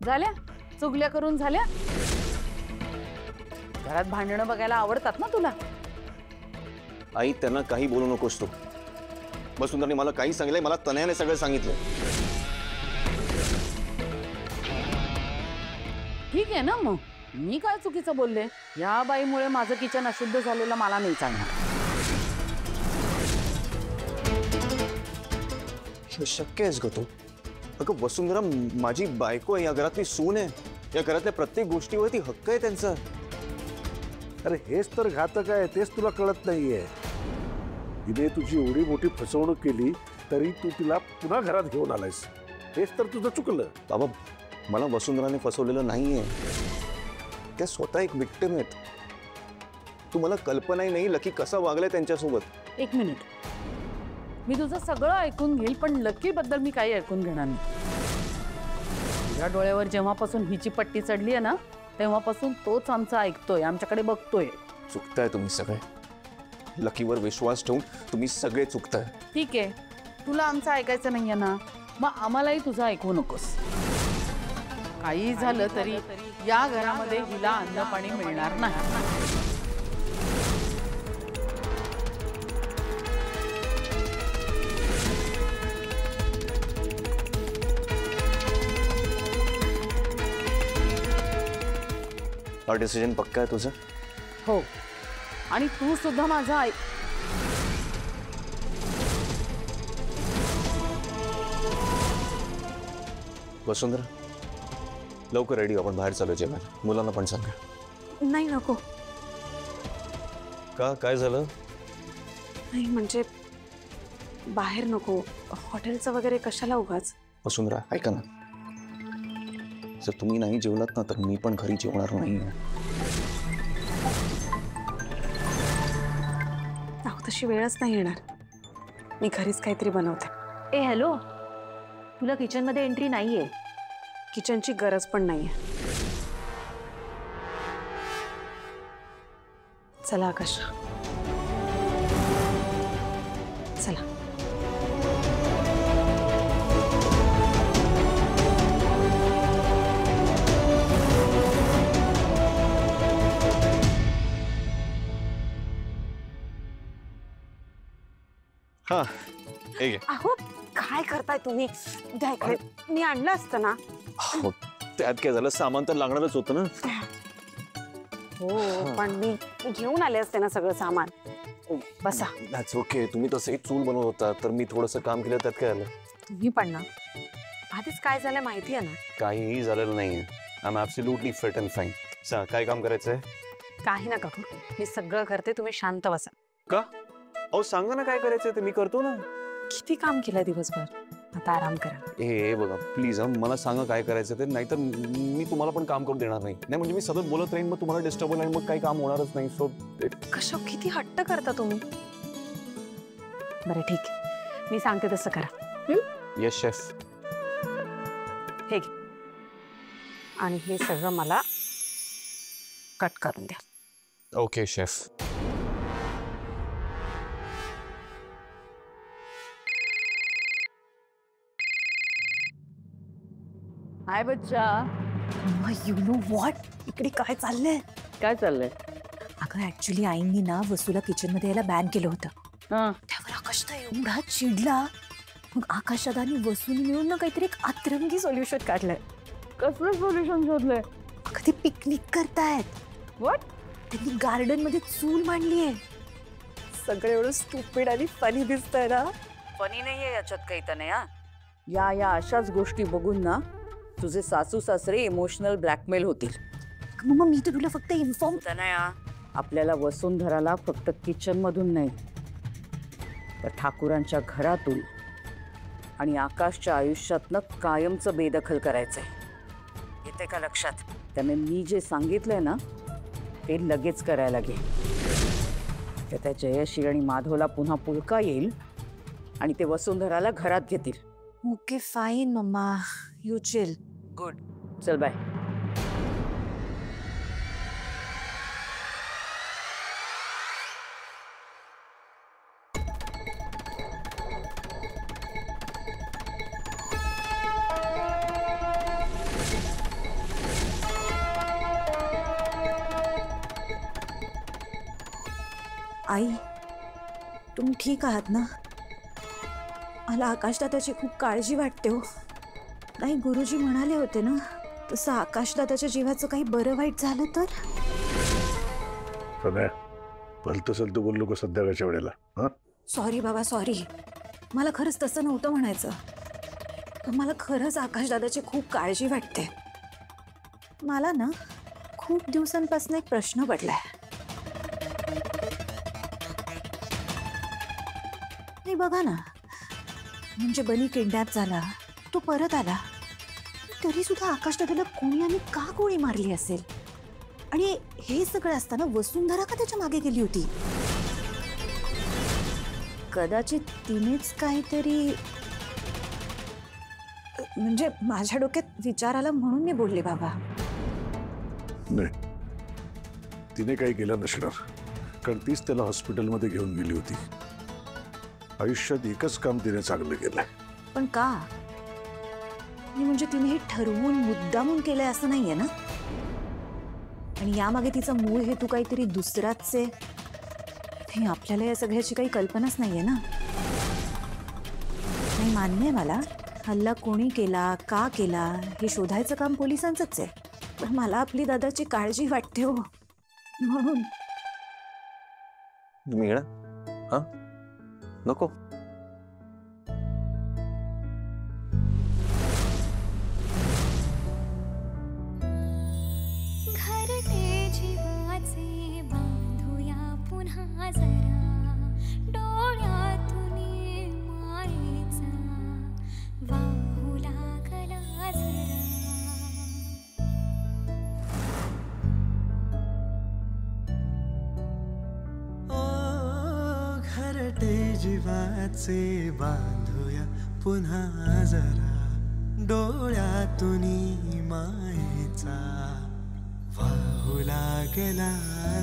झाल्या चुगल्या करून झाल्या? घरात भांडणं बघायला आवडतात ना तुला? आई त्यांना काही बोलू नकोस तू. वसुंधराने मला काही सांगितलंय, मला तनयाने सगळं सांगितलं. ठीक आहे ना, मग मी काय चुकीचं बोलले? या बाईमुळे माझं किचन अशुद्ध झालेलं मला नाही चालणार. शक्य आहेस ग तू? अगं वसुंधरा माझी बायको आहे, या घरातली सून आहे. या घरातल्या प्रत्येक गोष्टीवरती हक्क आहे त्यांचा. अरे हेच तर घातक आहे, तेच तुला कळत नाहीये. तिने तुझी एवढी मोठी फसवणूक केली तरी तू तिला पुन्हा घरात घेऊन आलायस. हेच तर तुझं चुकलं. बाबा मला वसुंधराने फसवलेलं नाहीये. त्या स्वतः एक विक्टिम आहेत. तुम्हाला कल्पनाही नाही लकी कसा वागलाय त्यांच्यासोबत. एक मिनिट, मी तुझं सगळं ऐकून घेईल, पण लकी बद्दल मी काही ऐकून घेणार नाही. या डोळ्यावर जेव्हापासून हिची पट्टी चढली आहे ना, तेव्हापासून तोच आमचा ऐकतोय, आमच्याकडे बघतोय. चुकताय तुम्ही सगळे. लकीवर विश्वास ठेवून तुम्ही सगळे चुकताय. ठीक आहे, तुला आमचं ऐकायचं नाहीये ना, मग आम्हालाही तुझं ऐकू नकोस. काही झालं तरी या घरामध्ये हिला अन्न पाणी मिळणार नाही. हा डिसिजन पक्का आहे तुझं? हो, आणि तू सुद्धा माझा ऐक. वसुंधरा लवकर रेडी, आपण बाहेर चालू जेवायला. मुलांना पण सांगा. नाही नको. का काय झालं? नाही म्हणजे बाहेर नको, हॉटेलचं वगैरे कशाला उगाच. वसुंधरा ऐका ना, जर तुम्ही नाही जेवलात ना तर मी पण घरी जेवणार नाही. तशी वेळच नाही येणार. मी घरीच काहीतरी बनवते. ए हॅलो, तुला किचनमध्ये एंट्री नाहीये. किचनची गरज पण नाहीये. चला आकाश, चला. हा हे घे. अहो काय करताय तुम्ही? द्या इकडे. मी आणलं असतं ना. हो, त्यात काय झालं, सामान तर लागणारच होतं ना. हो पण मी घेऊन आले असते ना सगळं सामान. बसा. That's okay. तुम्ही तसंही चूल बनवत होता तर मी थोडंसं काम केलं, त्यात काय आलं? तुम्ही पण ना, आधीच काय झालं माहिती आहे ना. काहीही झालेलं नाहीये. I am absolutely fit and fine. सांग काय काम करायचंय? काही नका करू, मी सगळं करते, तुम्ही शांत बसा. का? अहो सांगा ना काय करायचंय ते, मी करतो ना. किती काम केलं दिवसभर, आता आराम करा. ए बघा प्लीज, मला सांगा काय करायचं ते, नाहीतर मी तुम्हाला पण काम करू देणार नाही. नाही म्हणजे मी सतत बोलत राहीन, मग तुम्हाला डिस्टर्ब होईल आणि मग काही काम होणारच नाही. सो कशा किती हट्ट करता तुम्ही. बरं ठीक आहे, मी सांगते तसं करा. Yes chef. हे घे, आणि हे सगळं मला कट करून द्या. Okay chef. हाय बच्चा. यू नो व्हॉट, इकडे काय चाललंय? काय चाललंय? अगं ऍक्च्युली आईंनी ना वसूला किचनमध्ये यायला बॅन केलं होतं. हा, त्यावर आकाश तर एवढा चिडला. मग आकाश दादानी वसून मिळून ना काहीतरी एक अतरंगी सोल्युशन काढलंय. कसलं सोल्युशन शोधलंय? अगं ते पिकनिक करतायत. व्हॉट? त्यांनी गार्डन मध्ये चूल मांडलीये. सगळं एवढं स्टुपिड आणि फनी दिसतंय ना. फनी नाहीये याच्यात काही तर नाही. या अशाच गोष्टी बघून ना तुझे सासू सासरे इमोशनल ब्लॅकमेल होतील. मग मी तर तुला फक्त इन्फॉर्म. आपल्याला वसुंधराला फक्त किचन मधून नाही तर ठाकूरांच्या घरातून आणि आकाशच्या आयुष्यातनं कायमचं बेदखल करायचंय. येते का लक्षात? त्यामुळे मी जे सांगितलंय ना ते लगेच करायला घे. त्या जयश्री आणि माधवला पुन्हा पुळका येईल आणि ते वसुंधराला घरात घेतील. Okay fine mama, you chill. Good. चल बाय. आई, तुम्ही ठीक आहात ना? मला आकाशदादाची खूप काळजी वाटते हो. नाही, गुरुजी म्हणाले होते ना, तसं आकाशदादाच्या जीवाचं काही बरं वाईट झालं तर? सध्या भलतं सलतं बोललो का संध्याकाळच्या वेळेला? हा, सॉरी बाबा, सॉरी. मला खरंच तसं नव्हतं म्हणायचं. पण मला खरंच आकाशदादाची खूप काळजी वाटते. मला ना खूप दिवसांपासून एक प्रश्न पडलाय. नाही बघा ना, म्हणजे बनी किडनॅप झाला, तो परत आला, तरी सुद्धा आकाशदादाला कोणी आणि का गोळी मारली असेल? आणि हे सगळं असताना वसुंधरा का त्याच्या मागे गेली होती? कदाचित तिनेच काहीतरी, म्हणजे माझ्या डोक्यात विचार आला म्हणून मी बोलले बाबा. नाही, तिने काही केलं नसणार, कारण तीच त्याला हॉस्पिटलमध्ये घेऊन गेली होती. आयुष्यात एकच काम तिने चांगलं केलंय. पण का? आणि म्हणजे तिने हे ठरवून मुद्दामून केलंय असं नाहीये ना? आणि यामागे तिचा मूळ हेतू काहीतरी दुसराच आहे, हे आपल्याला या सगळ्याची काही कल्पनाच नाहीये ना? नाही, मान्य आहे मला, हल्ला कोणी केला, का केला हे शोधायचं काम पोलिसांचंच आहे. पण मला आपली दादाची काळजी वाटते हो, म्हणून. तुम्ही येणार? हा, नको. घरटे जीवाचे बांधूया पुन्हा जरा, डोळ्यातून मायेचा वाहू लागला जरा. ओ घरटे जीवाचे बांधूया पुन्हा जरा, डोळ्यातून मायेचा वाहू लागला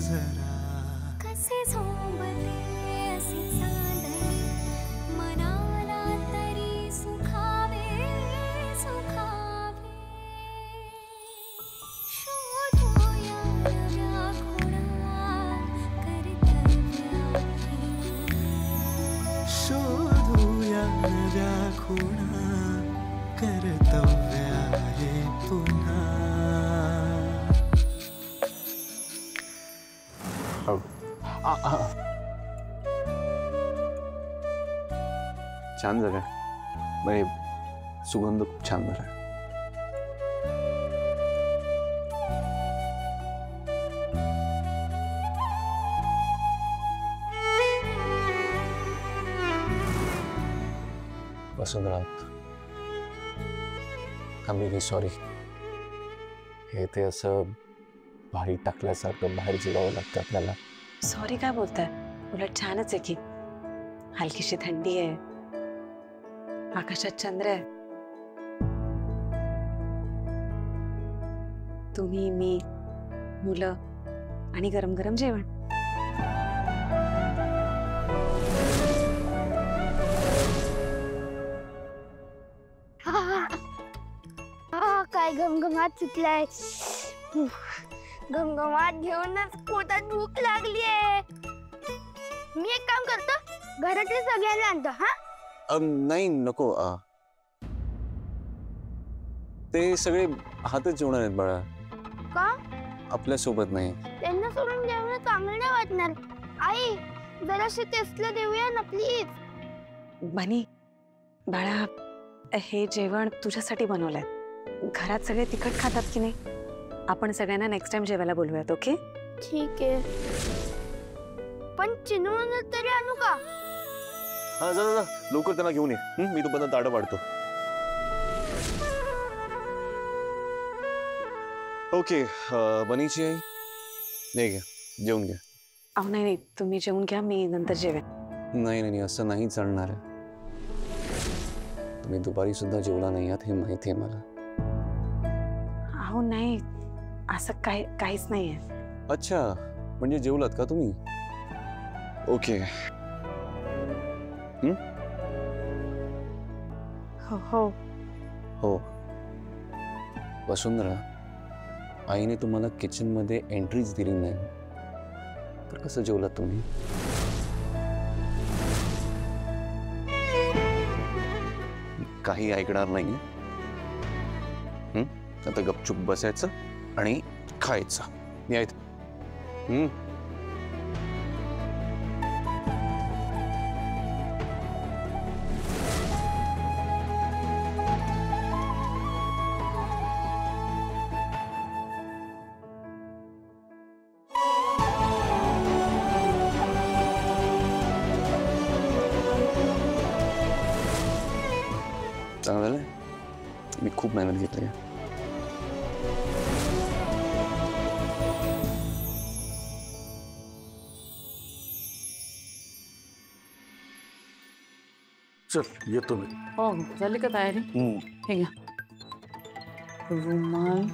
जरा. कसे झोंबते असे चांदणे, मनाला तरी सुखावे सुखावे. शोधूया नव्या खुणा कर्तव्याने, शोधूया नव्या खुणा कर्तव्य आहे पुन्हा. हो. छान झालं म्हणजे सुगंध खूप छान झाला. वसुंधरा, आय एम रिअली सॉरी. हे ते असं भारी टाकल्यासारखं बाहेर जिरावं लागतं आपल्याला. सॉरी काय बोलताय? उलट छानच आहे की. हलकीशी थंडी आहे, आकाशात चंद्र आहे, तुम्ही, मी, मुलं आणि गरम गरम जेवण. काय घमघमाट सुटलाय. घमघमाट घेऊनच पोटात भूक लागलीये. मी एक काम करतो, घरातले सगळ्यांना आणतो. हा, नाही नको. ते सगळे हातच जेवणार आहेत बाळा. का? आपल्या सोबत नाही. त्यांना सोडून जेवण चांगलं नाही वाटणार. आई, जराशी टेस्टला देऊया ना प्लीज. बनी, बाळा, हे जेवण तुझ्यासाठी बनवलंय. घरात सगळे तिखट खातात की नाही? आपण सगळ्यांना नेक्स्ट टाइम जेवायला बोलूयात, ओके? ठीक आहे, पण चिनवून तरी आणू का? हा, जा जा, लवकर त्यांना घेऊन ये. मी तोपर्यंत ताडं वाढतो. ओके, बनीची आई, नाही घ्या, जेवून घ्या. अहो नाही नाही, तुम्ही जेवून घ्या, मी नंतर जेवेन. नाही नाही, असं नाही चालणार आहे. तुम्ही दुपारी सुद्धा जेवला नाही आहात हे माहिती आहे मला. अहो नाही, असं काहीच नाहीये. अच्छा, म्हणजे जेवलात का तुम्ही? ओके. हो हो हो. वसुंधरा, आईने तुम्हाला किचन मध्ये एंट्रीज दिली नाही, तर कसं जेवलात तुम्ही? काही ऐकणार नाही. आता गपचूप बसायचं आणि खायचं. यायत चांगलं झालंय. मी खूप मेहनत घेतली आहे. चल येतो मी. हो झाली का तयारी? हे घ्या रुमाल,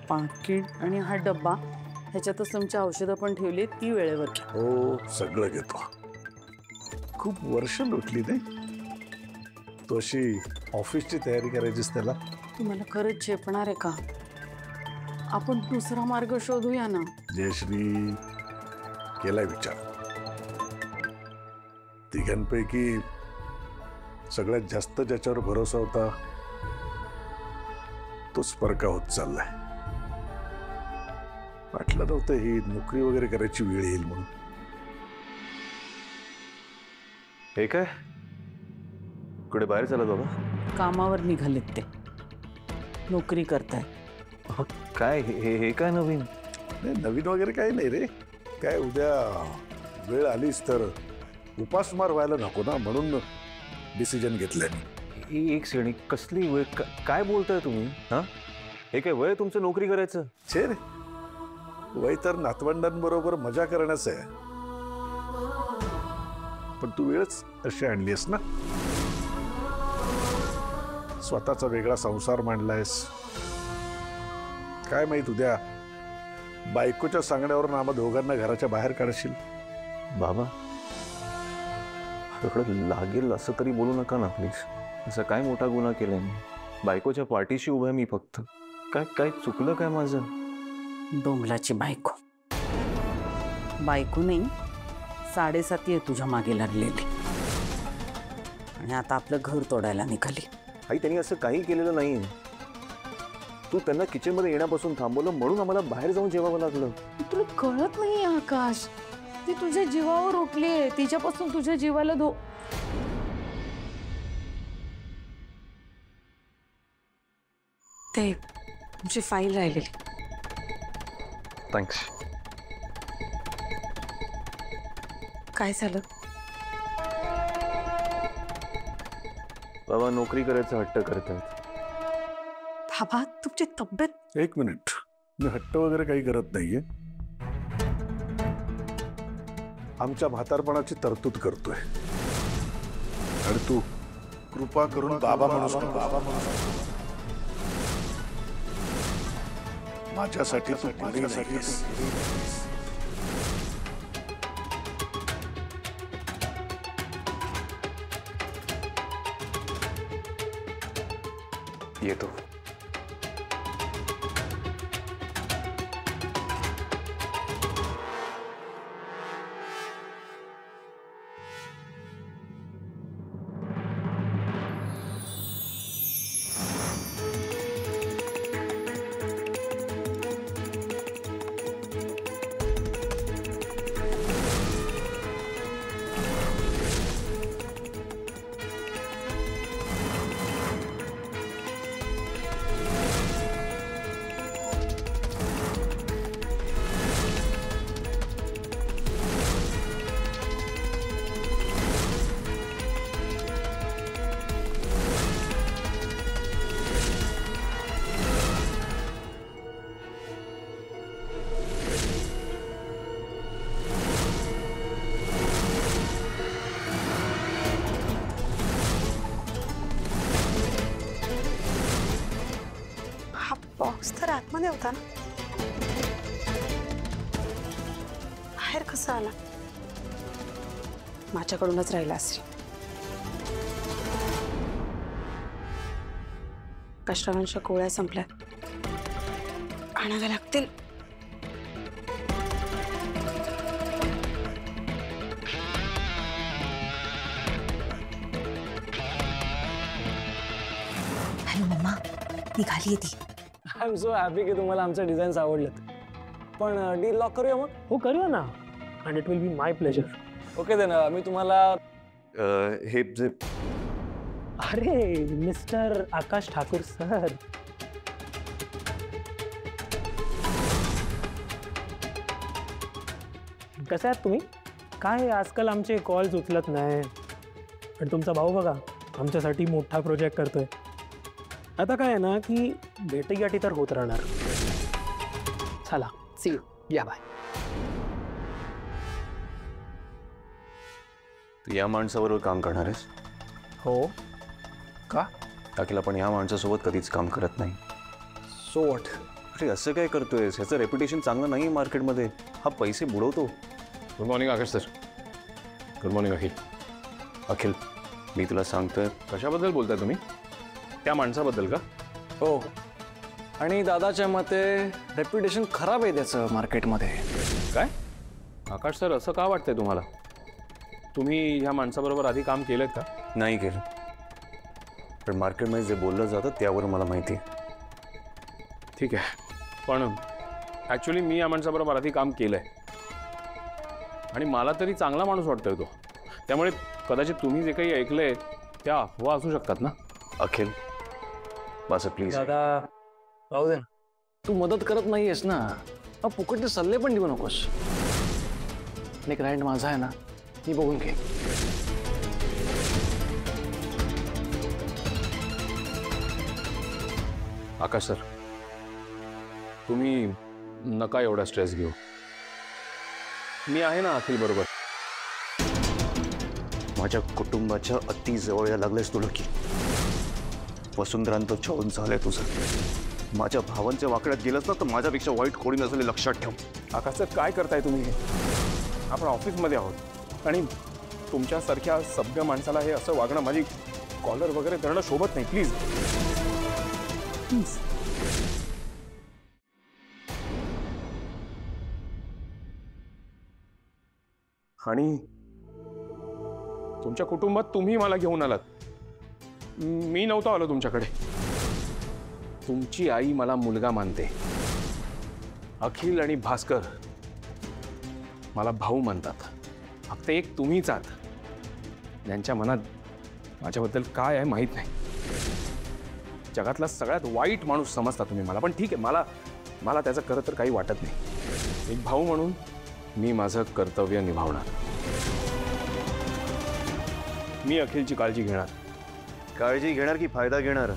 पाकिट आणि हा डब्बा. ह्याच्यातच तुमची औषधं पण ठेवली, ती वेळेवर घ्या. हो सगळं घेतो. खूप वर्ष लुटली नाही तो. अशी ऑफिसची तयारी करायचीस त्याला. तुम्हाला खरंच झेपणार आहे का? आपण दुसरा मार्ग शोधूया ना. जयश्री केलाय विचार. तिघांपैकी सगळ्यात जास्त ज्याच्यावर भरोसा होता तोच परका होत चाललाय. वाटलं नव्हतं ही नोकरी वगैरे करायची वेळ येईल म्हणून. हे काय कुठे बाहेर चालत बाबा? कामावर निघालेत ते, नोकरी करताय. काय हे काय नवीन? नाही नवीन वगैरे काही नाही रे. काय उद्या वेळ आलीच तर उपासमार व्हायला नको ना, म्हणून डिसिजन घेतलंय. एक श्रेणी कसली वय? काय बोलताय तुम्ही? हा हे काय वय तुमचं नोकरी करायचं? छे रे, वय तर नातवंडांबरोबर मजा करण्याचं आहे. पण तू वेळच अशी आणलीस ना. स्वतःचा वेगळा संसार मांडलायस. काय माहित उद्या बायकोच्या सांगण्यावरून आम्हा दोघांना घराच्या बाहेर काढशील. बाबा तुझ्याकडे लागेल असं तरी बोलू नका ना प्लीज. असं काय मोठा गुन्हा केलाय मी? बायकोच्या पाठीशी उभा आहे मी फक्त. काय चुकलं काय माझं? डोंगलाची बायको. बायको नाही, 7.5 आहे तुझ्या मागे लागलेली. आणि आता आपलं घर तोडायला निघाली. आई त्यांनी असं काही केलेलं नाही. तू त्यांना किचनमध्ये येण्यापासून थांबवलं म्हणून आम्हाला बाहेर जाऊन जेवावं लागलं. तुला कळत नाही आकाश, ती तुझ्या जीवावर उठलीये. तिच्यापासून तुझ्या जीवाला ते तुमची फाईल राहिलेली. थँक्स. काय झालं? बाबा नोकरी करायचं हट्ट करतात. बाबा तुमची तब्येत. एक मिनिट, मी हट्ट वगैरे काही करत नाहीये. आमच्या म्हातारपणाची तरतूद करतोय. आणि तू कृपा करून बाबा म्हणूस नको. बाबा म्हणूस माझ्यासाठी तू माझ्यासाठी. येतो. बॉक्स तर आतमध्ये होता ना. बाहेर कसा आला? माझ्याकडूनच राहिला असेल. कष्टांच्या गोळ्या संपल्या, आणाव्या लागतील. निघाली ती. आय एम सो हॅपी की तुम्हाला आमचे डिझाईन्स आवडलेत. पण डील लॉक करूया मग. हो करूया ना, and it will be my pleasure. Okay than me तुम्हाला हे जे अरे मिस्टर आकाश ठाकूर सर, कसे आहात तुम्ही? काय आजकाल आमचे कॉल्स उचलत नाही. आणि तुमचा भाऊ बघा आमच्यासाठी मोठा प्रोजेक्ट करतोय. आता काय आहे ना की भेटीगाठी तर होत राहणार. चला सी यू, या बाय. तू या माणसाबरोबर काम करणार आहेस? हो. का? अखिल आपण या माणसासोबत कधीच काम करत नाही. So what? अरे असं काय करतोयस? ह्याचं रेप्युटेशन चांगलं नाही आहे मार्केटमध्ये. हा पैसे बुडवतो. गुड मॉर्निंग आकाश सर. गुड मॉर्निंग अखिल. अखिल मी तुला सांगतोय. कशाबद्दल बोलताय तुम्ही? त्या माणसाबद्दल का? हो. आणि दादाच्या मते रेप्युटेशन खराब आहे त्याचं मार्केटमध्ये. काय आकाश सर, असं का वाटतंय तुम्हाला? तुम्ही ह्या माणसाबरोबर आधी काम केलं का? नाही केलं, पण मार्केटमध्ये जे बोललं जातं त्यावर मला माहिती आहे. ठीक आहे, पण ॲक्च्युली मी या माणसाबरोबर आधी काम केलं आहे आणि मला तरी चांगला माणूस वाटतोय तो. त्यामुळे कदाचित तुम्ही जे काही ऐकलंय त्या अफवा असू शकतात ना. अखिल बस प्लीज. दादा राहू दे ना, तू मदत करत नाहीयेस ना, मग फुकटचे सल्ले पण देऊ नकोस. आणि क्लायंट माझा आहे ना, मी बघून घे. आकाश सर, तुम्ही नका एवढा स्ट्रेस घेऊ. मी आहे ना अखिल बरोबर. माझ्या कुटुंबाच्या अति जवळ या लागलेस तुला की वसुंधरांत छळून झालंय तुझं. माझ्या भावांच्या वाकड्यात गेलंस ना तर माझ्यापेक्षा वाईट कोणी नसेल हे लक्षात ठेव. आकाश सर, काय करताय तुम्ही? आपण ऑफिसमध्ये आहोत आणि तुमच्यासारख्या सभ्य माणसाला हे असं वागणं, माझी कॉलर वगैरे धरणं शोभत नाही. Please please. आणि तुमच्या कुटुंबात तुम्ही मला घेऊन आलात. मी नव्हतो आलो तुमच्याकडे. तुमची आई मला मुलगा मानते. अखिल आणि भास्कर मला भाऊ म्हणतात. फक्त एक तुम्हीच आहात ज्यांच्या मनात माझ्याबद्दल काय आहे माहीत नाही. जगातला सगळ्यात वाईट माणूस समजता तुम्ही मला. पण ठीक आहे, मला त्याचं खरं तर काही वाटत नाही. एक भाऊ म्हणून मी माझं कर्तव्य निभावणार. मी अखिलची काळजी घेणार. काळजी घेणार की फायदा घेणार?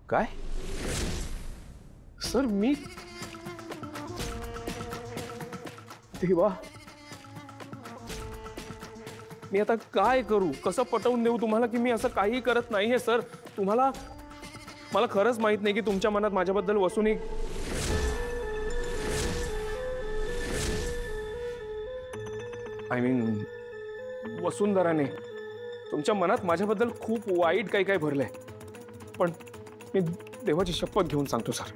काय सर? मी देवा, मी आता काय करू? कसं पटवून देऊ तुम्हाला की मी असं काही करत नाहीये सर? तुम्हाला मला खरंच माहित नाही की तुमच्या मनात माझ्याबद्दल वसून आय मीन वसुंधराने तुमच्या मनात माझ्याबद्दल खूप वाईट काही काही भरलंय. पण मी देवाची शपथ घेऊन सांगतो सर,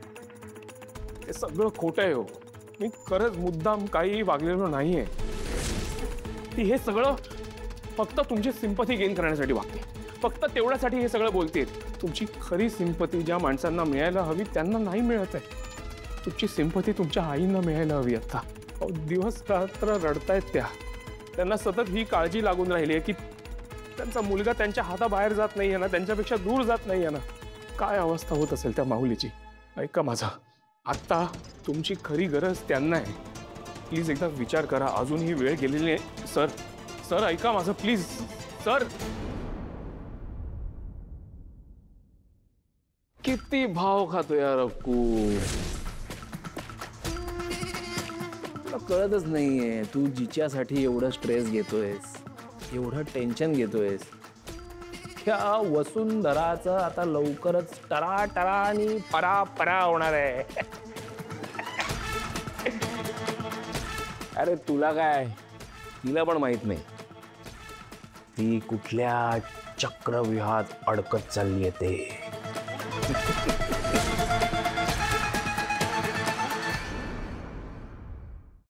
हे सगळं खोटं आहे. हो, मी खरंच मुद्दाम काही वागलेलो नाहीये. ती हे सगळं फक्त तुमची सिंपथी गेन करण्यासाठी वागते. फक्त तेवढ्यासाठी हे सगळं बोलते. तुमची खरी सिंपथी ज्या माणसांना मिळायला हवी त्यांना नाही मिळत आहे. तुमची सिंपथी तुमच्या आईंना मिळायला हवी. आता दिवस रात्र रडतायत त्या. त्यांना सतत ही काळजी लागून राहिली आहे की त्यांचा मुलगा त्यांच्या हाताबाहेर जात नाहीये ना, त्यांच्यापेक्षा दूर जात नाहीये ना. काय अवस्था होत असेल त्या माऊलीची. ऐका माझा, आत्ता तुमची खरी गरज त्यांना आहे. प्लीज एकदा विचार करा. अजूनही वेळ गेलेली आहे. सर सर ऐका माझं प्लीज. सर किती भाव खातो यार अक्कू. तुला कळतच नाहीये तू जिच्यासाठी एवढं स्ट्रेस घेतोयस, एवढं टेन्शन घेतोयस. ह्या वसुंधराचं आता लवकरच टरा आणि परा होणार आहे. अरे तुला काय, तिला पण माहित नाही ती कुठल्या चक्रव्यूहात अडकत चालली आहे ते.